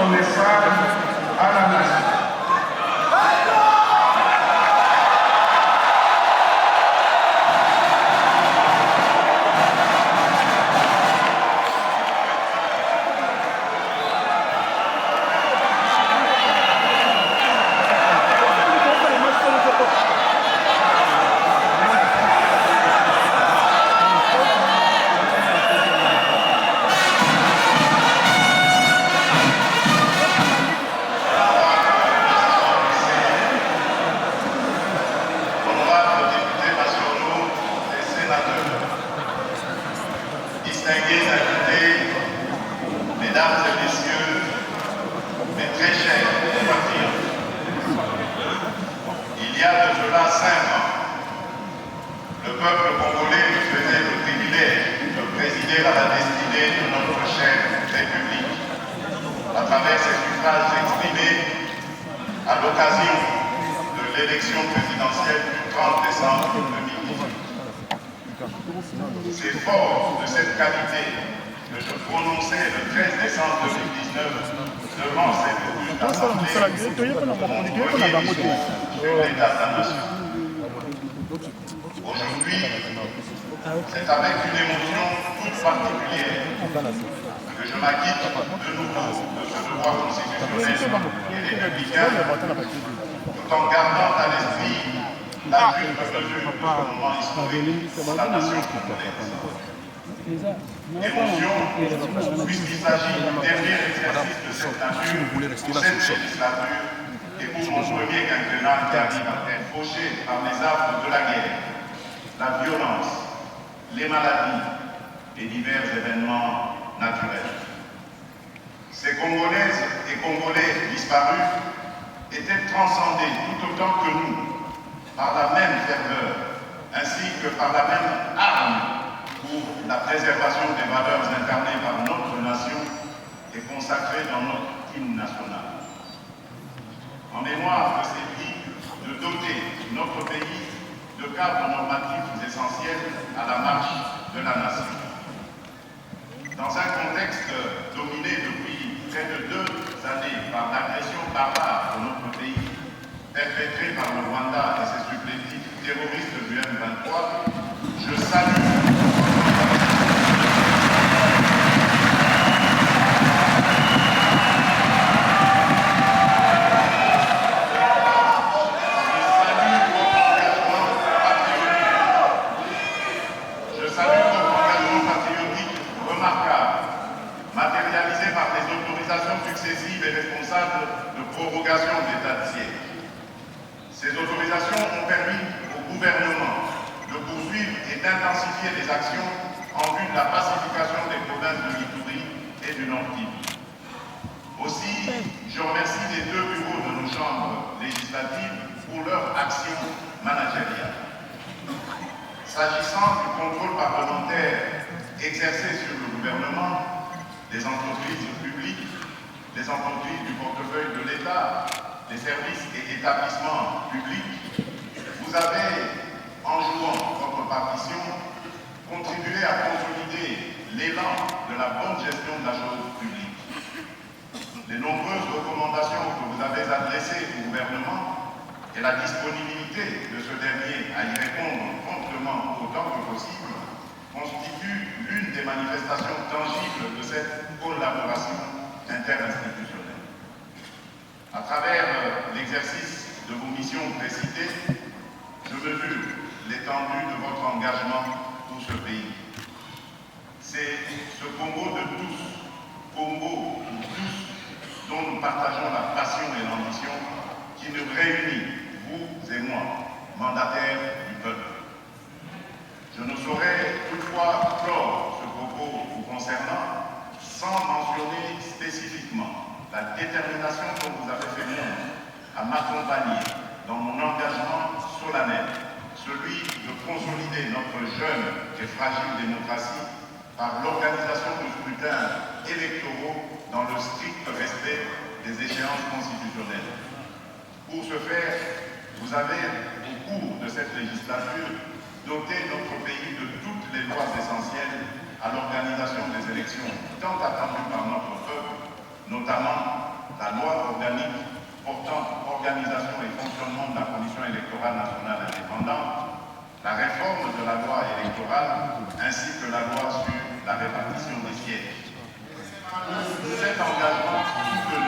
son message à la nation. Distingués invités, mesdames et messieurs, mes très chers compatriotes, il y a de cela 5 ans, le peuple congolais nous faisait le privilège de présider à la destinée de notre chère République à travers ses suffrages exprimés à l'occasion de l'élection présidentielle du 30 décembre 2018. C'est fort de cette qualité que je prononçais le 13 décembre 2019 devant cette auguste assemblée mon premier discours sur l'état de la nation. Aujourd'hui, c'est avec une émotion toute particulière que je m'acquitte de nouveau de ce devoir constitutionnel et républicain, tout en gardant à l'esprit la juste mesure de ce moment historique pour la nation congolaise. Émotion, puisqu'il s'agit du dernier exercice de cette nature pour cette législature et pour mon premier quinquennat qui arrive à être fauché par les affres de la guerre, la violence, les maladies et divers événements naturels. Ces Congolaises et Congolais disparus étaient transcendés tout autant que nous par la même ferveur, ainsi que par la même arme pour la préservation des valeurs incarnées par notre nation et consacrées dans notre hymne national. En mémoire de ces vies, de doter notre pays de cadres normatifs essentiels à la marche de la nation. Dans un contexte dominé depuis près de 2 années par l'agression barbare de notre pays, perpétrée par le Rwanda et ses supplétifs terroristes du M23, je salue votre engagement patriotique remarquable, matérialisé par des autorisations successives et responsables de prorogation d'état de siège. Ces autorisations ont permis au gouvernement de poursuivre et d'intensifier les actions en vue de la pacification des provinces de l'Ituri et du Nord Kivu. Aussi, je remercie les 2 bureaux de nos chambres législatives pour leur action managériale. S'agissant du contrôle parlementaire exercé sur le gouvernement, les entreprises publiques, les entreprises du portefeuille de l'État, les services et établissements publics, vous avez, en jouant votre partition, contribué à consolider l'élan de la bonne gestion de la chose publique. Les nombreuses recommandations que vous avez adressées au gouvernement et la disponibilité de ce dernier à y répondre promptement autant que possible constituent l'une des manifestations tangibles de cette collaboration interinstitutionnelle. À travers l'exercice de vos missions précitées, je mesure l'étendue de votre engagement pour ce pays. C'est ce Congo de tous, Congo pour tous, dont nous partageons la passion et l'ambition qui nous réunit, vous et moi, mandataires du peuple. Je ne saurais toutefois clore ce propos vous concernant sans mentionner spécifiquement la détermination dont vous avez fait montre à m'accompagner dans mon engagement solennel, celui de consolider notre jeune et fragile démocratie par l'organisation de scrutins électoraux dans le strict respect des échéances constitutionnelles. Pour ce faire, vous avez, au cours de cette législature, doté notre pays de toutes les lois essentielles à l'organisation des élections tant attendues par notre peuple, notamment la loi organique portant organisation et fonctionnement de la Commission électorale nationale indépendante, la réforme de la loi électorale ainsi que la loi sur la répartition des sièges. Cet engagement soutenu,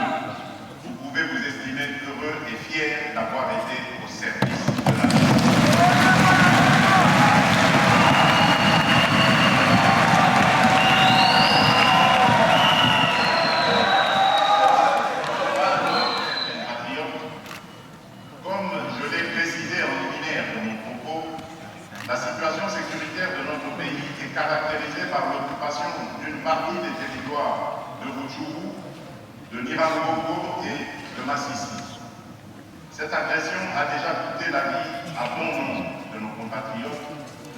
vous pouvez vous estimer heureux et fier d'avoir été au service de la nation. Comme je l'ai précisé en liminaire de mon propos, la situation sécuritaire de notre pays est caractérisée par l'occupation d'une partie des territoires de Rutshuru, de Nirangogo et de Massissi. Cette agression a déjà coûté la vie à bon nombre de nos compatriotes,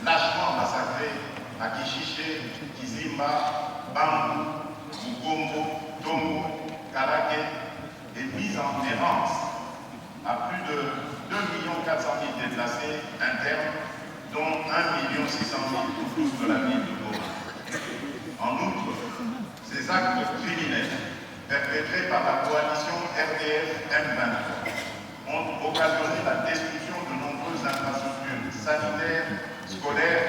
lâchement massacrés à Kishiché, Kizimba, Bambu, Mukombo, Tongo, Karake et mis en errance à plus de 2 400 000 déplacés internes, dont 1 600 000 autour de la ville de Goma. En outre, ces actes criminels perpétrés par la coalition RDF-M23 ont occasionné la destruction de nombreuses infrastructures sanitaires, scolaires,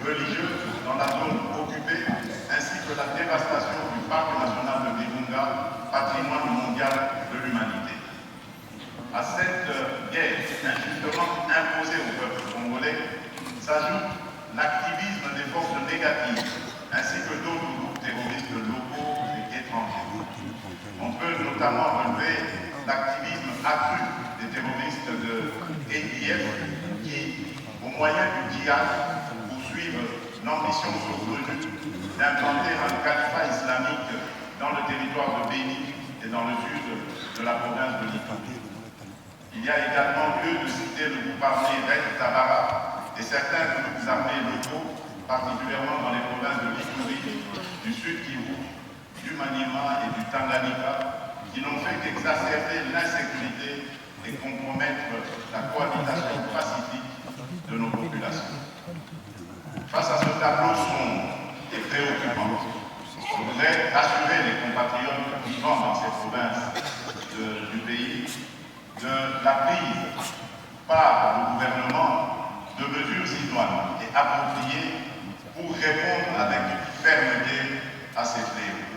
religieuses dans la zone occupée, ainsi que la dévastation du parc national de Virunga, patrimoine mondial de l'humanité. À cette guerre injustement imposée au peuple congolais s'ajoute l'activisme des forces négatives ainsi que d'autres groupes terroristes locaux et étrangers. On peut notamment relever l'activisme accru des terroristes de ADF qui, au moyen du djihad, poursuivent l'ambition saugrenue d'implanter un califat islamique dans le territoire de Béni et dans le sud de la province de l'Itourie. Il y a également lieu de citer le groupe armé Red Tabara et certains groupes armés locaux, particulièrement dans les provinces de l'Itourie, du Sud Kivu, du Maniema et du Tanganyika, qui n'ont fait qu'exacerber l'insécurité et compromettre la cohabitation pacifique de nos populations. Face à ce tableau sombre et préoccupant, je voudrais rassurer les compatriotes vivant dans ces provinces du pays de la prise par le gouvernement de mesures idoines et appropriées pour répondre avec fermeté à ces fléaux.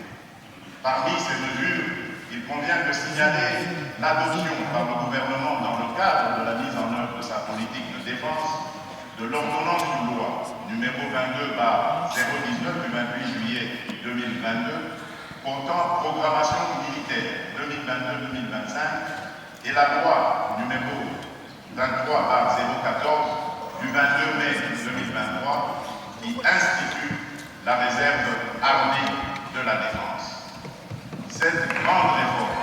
Parmi ces mesures, il convient de signaler l'adoption par le gouvernement dans le cadre de la mise en œuvre de sa politique de défense de l'ordonnance de loi numéro 22/019 du 28 juillet 2022 portant programmation militaire 2022-2025 et la loi numéro 23/014 du 22 mai 2023 qui institue la réserve armée de la défense. Cette grande réforme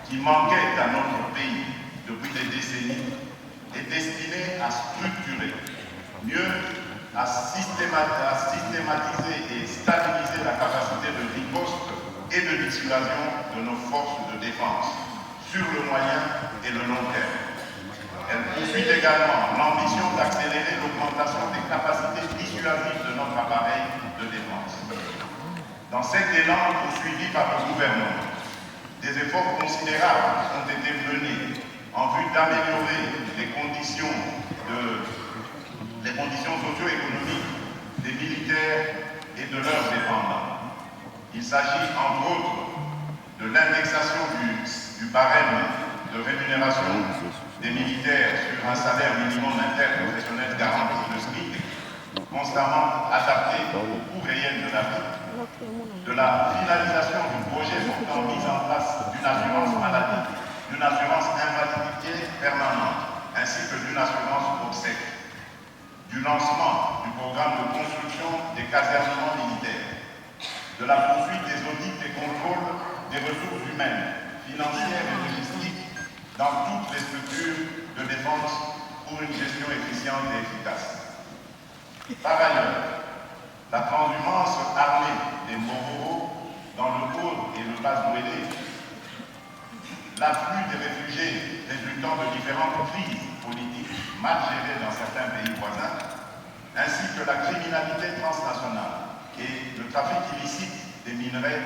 qui manquait à notre pays depuis des décennies est destinée à structurer, mieux à systématiser et stabiliser la capacité de riposte et de dissuasion de nos forces de défense sur le moyen et le long terme. Elle poursuit également l'ambition d'accélérer l'augmentation des capacités dissuasives de notre appareil de défense. Dans cet élan poursuivi par le gouvernement, des efforts considérables ont été menés en vue d'améliorer les conditions socio-économiques des militaires et de leurs dépendants. Il s'agit entre autres de l'indexation du barème de rémunération des militaires sur un salaire minimum interprofessionnel garanti de SMIC, constamment adapté au coût réel de la vie, de la finalisation du projet portant mise en place d'une assurance maladie, d'une assurance invalidité permanente, ainsi que d'une assurance obsèque, du lancement du programme de construction des casernements militaires, de la poursuite des audits et contrôles des ressources humaines, financières et logistiques dans toutes les structures de défense pour une gestion efficiente et efficace. Par ailleurs, la transhumance armée des Moro dans le Haut et le Bas-Ouélé, l'afflux des réfugiés résultant de différentes crises politiques mal gérées dans certains pays voisins, ainsi que la criminalité transnationale et le trafic illicite des minerais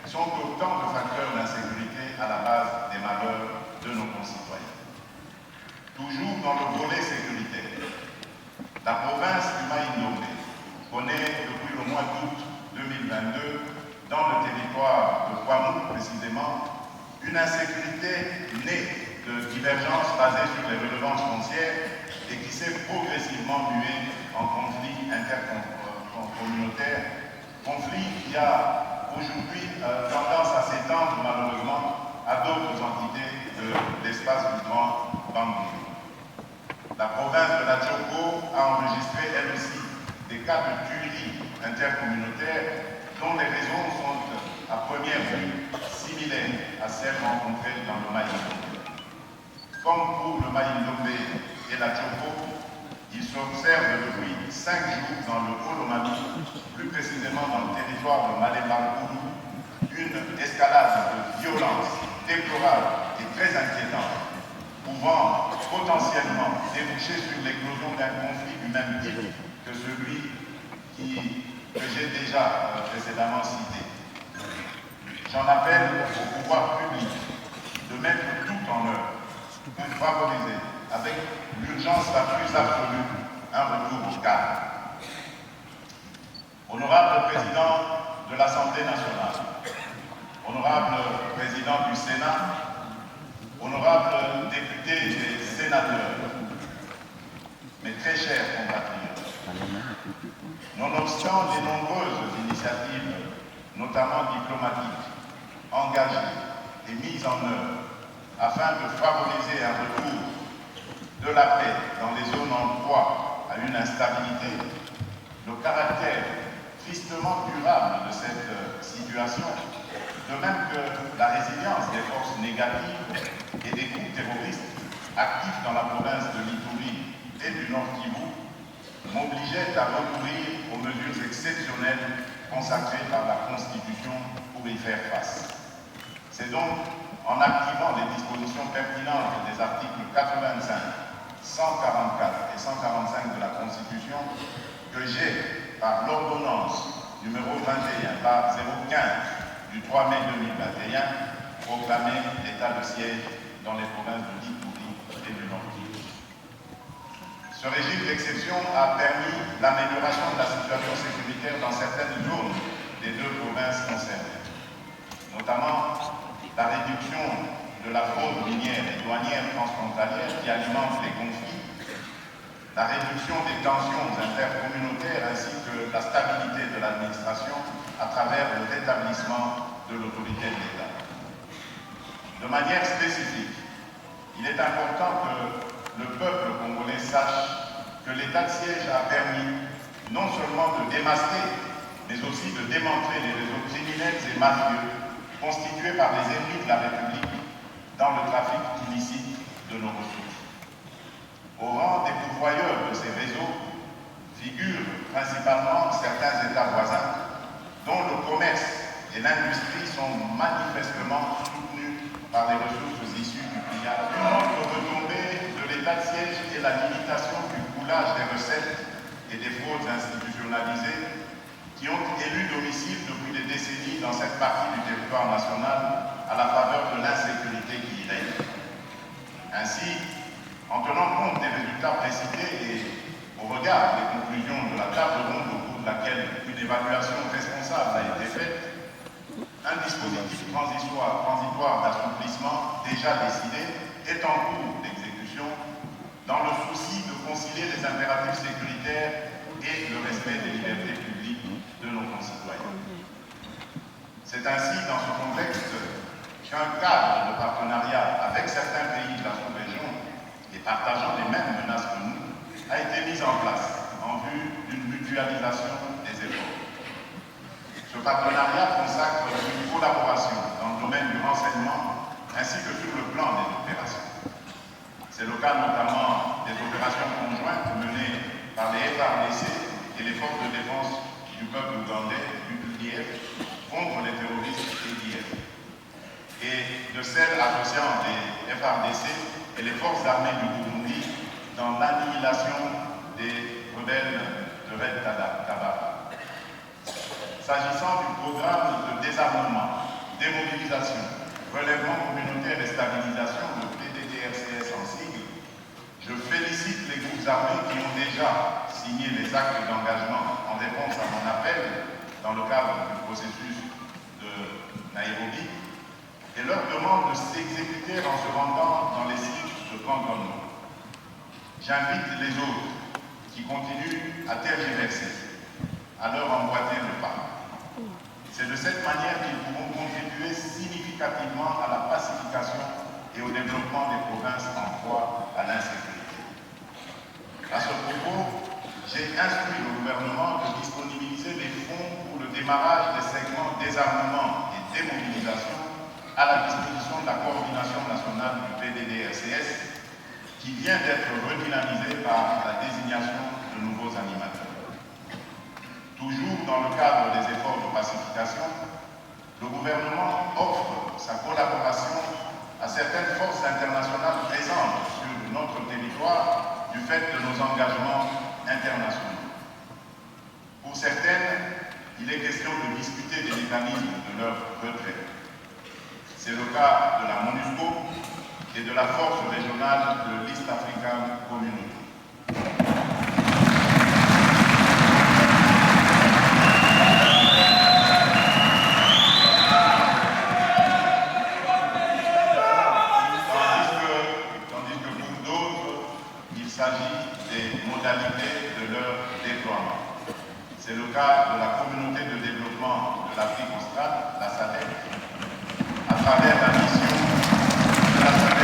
sont autant de facteurs d'insécurité à la base des malheurs de nos concitoyens. Toujours dans le volet sécuritaire, la province du Maï-Ndombe connaît depuis le mois d'août 2022, dans le territoire de Kwamou précisément, une insécurité née de divergences basées sur les relevances foncières et qui s'est progressivement muée en conflit intercommunautaire, conflit qui a aujourd'hui tendance à s'étendre malheureusement à d'autres entités de l'espace du Grand Bandundu. La province de la Tchoko a enregistré elle aussi des cas de tueries intercommunautaires dont les raisons sont à première vue similaires à celles rencontrées dans le Maï-Ndombe. Comme pour le Maï-Ndombe et la Tchoko, il s'observe depuis 5 jours dans le Haut-Lomami, plus précisément dans le territoire de Malé-Bangoulou, une escalade de violence déplorable et très inquiétante, pouvant potentiellement déboucher sur l'éclosion d'un conflit du même type que celui que j'ai déjà précédemment cité. J'en appelle au pouvoir public de mettre tout en œuvre pour favoriser, avec l'urgence la plus absolue, un retour au calme. Honorable Président de l'Assemblée nationale, honorable Président du Sénat, honorables députés et sénateurs, mes très chers compatriotes, nonobstant les nombreuses initiatives, notamment diplomatiques, engagées et mises en œuvre afin de favoriser un retour de la paix dans les zones en proie à une instabilité, le caractère tristement durable de cette situation, de même que la résilience des forces négatives et des groupes terroristes actifs dans la province de l'Ituri et du Nord Kivu, m'obligeait à recourir aux mesures exceptionnelles consacrées par la Constitution pour y faire face. C'est donc en activant les dispositions pertinentes des articles 85, 144 et 145 de la Constitution que j'ai, par l'ordonnance numéro 21 par 015 du 3 mai 2021, proclamé l'état de siège dans les provinces de l'Ituri et du Nord Kivu. Ce régime d'exception a permis l'amélioration de la situation sécuritaire dans certaines zones des deux provinces concernées, notamment la réduction de la fraude minière et douanière transfrontalière qui alimente les conflits, la réduction des tensions intercommunautaires ainsi que la stabilité de l'administration à travers le rétablissement de l'autorité de l'État. De manière spécifique, il est important que le peuple congolais sache que l'état de siège a permis non seulement de démasquer, mais aussi de démanteler les réseaux criminels et mafieux constitués par les ennemis de la République dans le trafic illicite de nos ressources. Au rang des pourvoyeurs de ces réseaux figurent principalement certains États voisins dont le commerce et l'industrie sont manifestement soutenus par les ressources issues du pillage. Une autre retombée de l'état de siège est la limitation du coulage des recettes et des fraudes institutionnalisées qui ont élu domicile depuis des décennies dans cette partie du territoire national à la faveur de l'insécurité qui y règne. Ainsi, en tenant compte des résultats précités et au regard des conclusions de la table ronde au cours de laquelle une évaluation responsable a été faite, un dispositif transitoire d'assouplissement déjà décidé est en cours d'exécution dans le souci de concilier les impératifs sécuritaires et le respect des libertés publiques de nos concitoyens. C'est ainsi dans ce contexte qu'un cadre de partenariat avec certains pays de la sous-région et partageant les mêmes menaces que nous a été mis en place en vue d'une mutualisation des efforts. Ce partenariat consacre une collaboration dans le domaine du renseignement ainsi que sur le plan des opérations. C'est le cas notamment des opérations conjointes menées par les FARDC et les forces de défense du peuple ougandais, UPDF, contre les terroristes EDF, et de celles associant les FARDC et les forces armées du Burundi dans l'annihilation des rebelles de Red Tabara. S'agissant du programme de désarmement, démobilisation Relèvement communautaire et stabilisation, le PDDRCS en sigle, je félicite les groupes armés qui ont déjà signé les actes d'engagement en réponse à mon appel dans le cadre du processus de Nairobi et leur demande de s'exécuter en se rendant dans les sites de Cotonou. J'invite les autres qui continuent à tergiverser à leur emboîter le pas. C'est de cette manière qu'ils pourront contribuer significativement à la pacification et au développement des provinces en proie à l'insécurité. À ce propos, j'ai instruit le gouvernement de disponibiliser des fonds pour le démarrage des segments désarmement et démobilisation à la disposition de la coordination nationale du PDDRCS qui vient d'être redynamisée par la désignation de nouveaux animateurs. Toujours dans le cadre des efforts de pacification, le gouvernement offre sa collaboration à certaines forces internationales présentes sur notre territoire du fait de nos engagements internationaux. Pour certaines, il est question de discuter des mécanismes de leur retrait. C'est le cas de la MONUSCO et de la force régionale de l'East African Community. Tandis que pour d'autres, il s'agit des modalités de leur déploiement. C'est le cas de la communauté de développement de l'Afrique australe, la SADC, à travers la mission de la SADC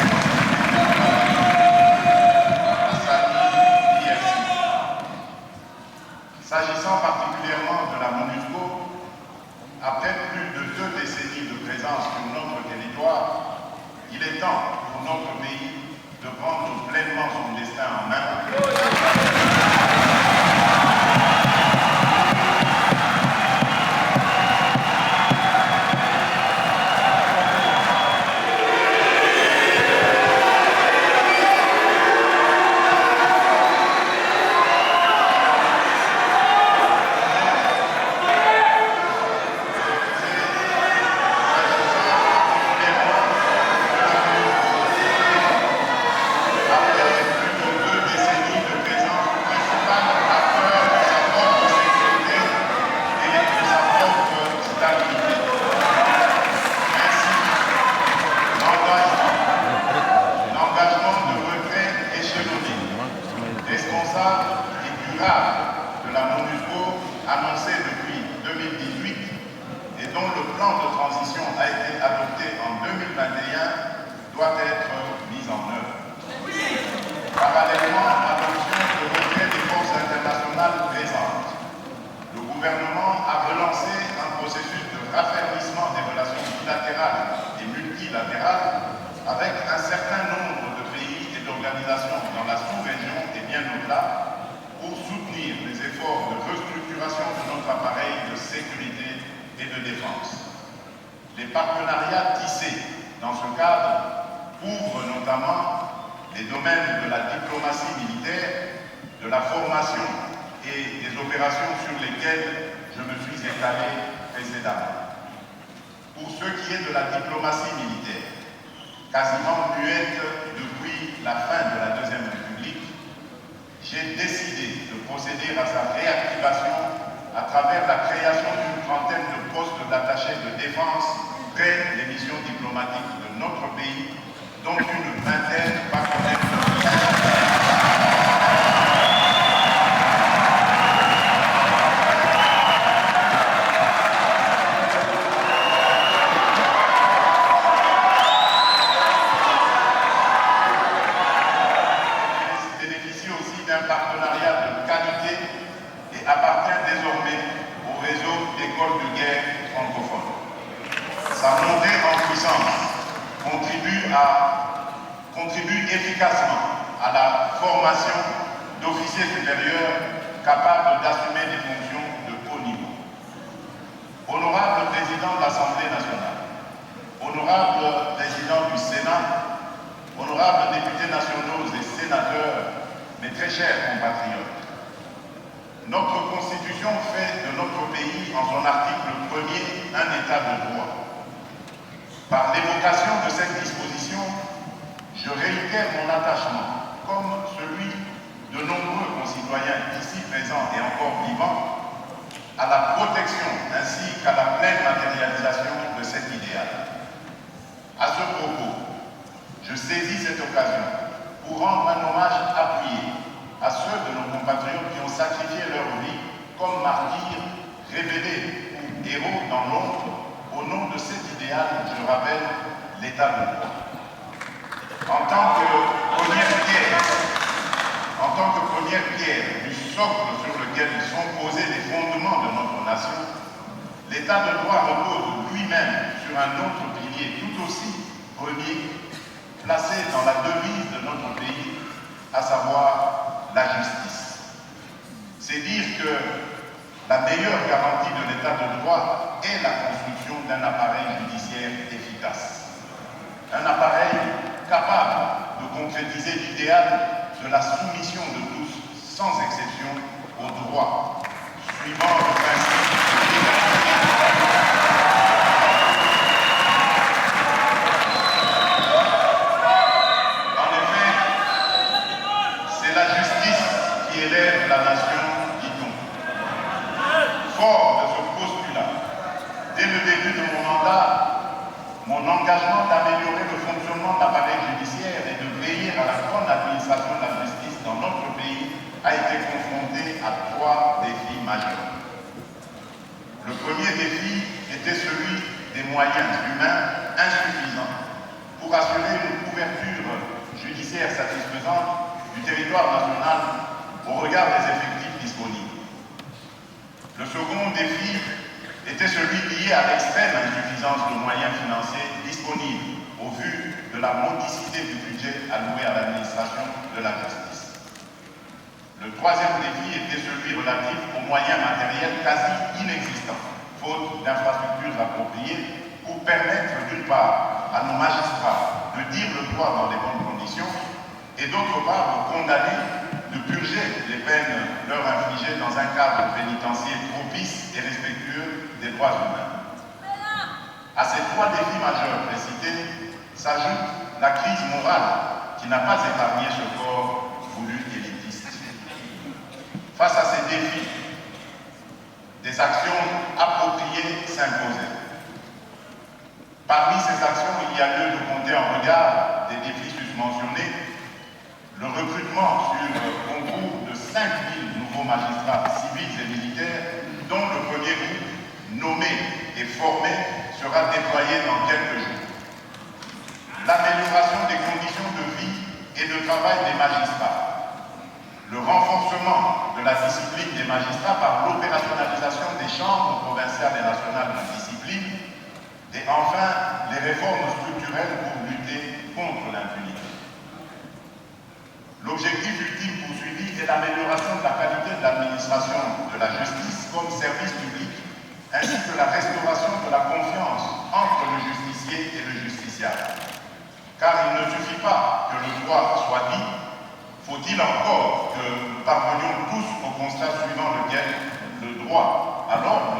S'agissant particulièrement de la MONUSCO, après plus de 2 décennies de présence sur notre territoire, il est temps pour notre pays de prendre pleinement son destin en main. De la MONUSCO annoncé depuis 2018 et dont le plan de transition a été adopté en 2021 doit être mis en œuvre. Parallèlement à l'adoption de retrait des forces internationales présentes, le gouvernement a relancé un processus de raffermissement des relations bilatérales et multilatérales avec un certain nombre de pays et d'organisations dans la sous-région et bien au-delà pour soutenir les efforts de restructuration de notre appareil de sécurité et de défense. Les partenariats tissés dans ce cadre couvrent notamment les domaines de la diplomatie militaire, de la formation et des opérations sur lesquelles je me suis étalé précédemment. Pour ce qui est de la diplomatie militaire, quasiment muette depuis la fin de la Deuxième République, j'ai décidé de procéder à sa réactivation à travers la création d'une trentaine de postes d'attachés de défense près des missions diplomatiques de notre pays, dont une vingtaine va connaître bénéficie aussi d'un partenariat de qualité et appartient désormais au réseau d'écoles de guerre francophones. Sa montée en puissance contribue efficacement à la formation d'officiers supérieurs capables d'assumer des fonctions de haut niveau. Honorable Président de l'Assemblée nationale, honorable Président du Sénat, honorables députés nationaux et sénateurs, mes très chers compatriotes, notre Constitution fait de notre pays, en son article 1er, un État de droit. Par l'évocation de cette disposition, je réitère mon attachement, comme celui de nombreux concitoyens ici présents et encore vivants, à la protection ainsi qu'à la pleine matérialisation de cet idéal. À ce propos, je saisis cette occasion pour rendre un hommage appuyé à ceux de nos compatriotes qui ont sacrifié leur vie comme martyrs, révélés ou héros dans l'ombre, au nom de cet idéal, je rappelle, l'état de droit. En tant que première pierre du socle sur lequel sont posés les fondements de notre nation, l'état de droit repose lui-même sur un autre pilier tout aussi premier, placé dans la devise de notre pays, à savoir la justice. C'est dire que la meilleure garantie de l'état de droit est la construction d'un appareil judiciaire efficace. Un appareil capable de concrétiser l'idéal de la soumission de tous, sans exception, au droit, suivant le principe de l'égalité. En effet, c'est la justice qui élève la nation, dit-on. Fort de ce postulat, dès le début de mon mandat, mon engagement d'améliorer le fonctionnement de l'appareil judiciaire et de veiller à la bonne administration de la justice dans notre pays a été confronté à 3 défis majeurs. Le premier défi était celui des moyens humains insuffisants pour assurer une couverture judiciaire satisfaisante du territoire national au regard des effectifs disponibles. Le second défi était celui lié à l'extrême insuffisance de moyens financiers disponibles au vu de la modicité du budget alloué à l'administration de la justice. Le troisième défi était celui relatif aux moyens matériels quasi inexistants, faute d'infrastructures appropriées pour permettre d'une part à nos magistrats de dire le droit dans les bonnes conditions et d'autre part de condamner, de purger les peines leur infligées dans un cadre pénitentiaire propice et respectueux des droits humains. À ces 3 défis majeurs précités s'ajoute la crise morale qui n'a pas épargné ce corps voulu élitiste. Face à ces défis, des actions appropriées s'imposaient. Parmi ces actions, il y a lieu de compter en regard des défis susmentionnés le recrutement sur concours de 5 000 nouveaux magistrats civils et militaires, dont le premier groupe nommé et formé sera déployé dans quelques jours. L'amélioration des conditions de vie et de travail des magistrats. Le renforcement de la discipline des magistrats par l'opérationnalisation des chambres provinciales et nationales de discipline. Et enfin, les réformes structurelles pour lutter contre l'impunité. L'objectif ultime poursuivi est l'amélioration de la qualité de l'administration de la justice comme service public, ainsi que la restauration de la confiance entre le justicier et le justiciable. Car il ne suffit pas que le droit soit dit, faut-il encore que nous parvenions tous au constat suivant lequel le droit, alors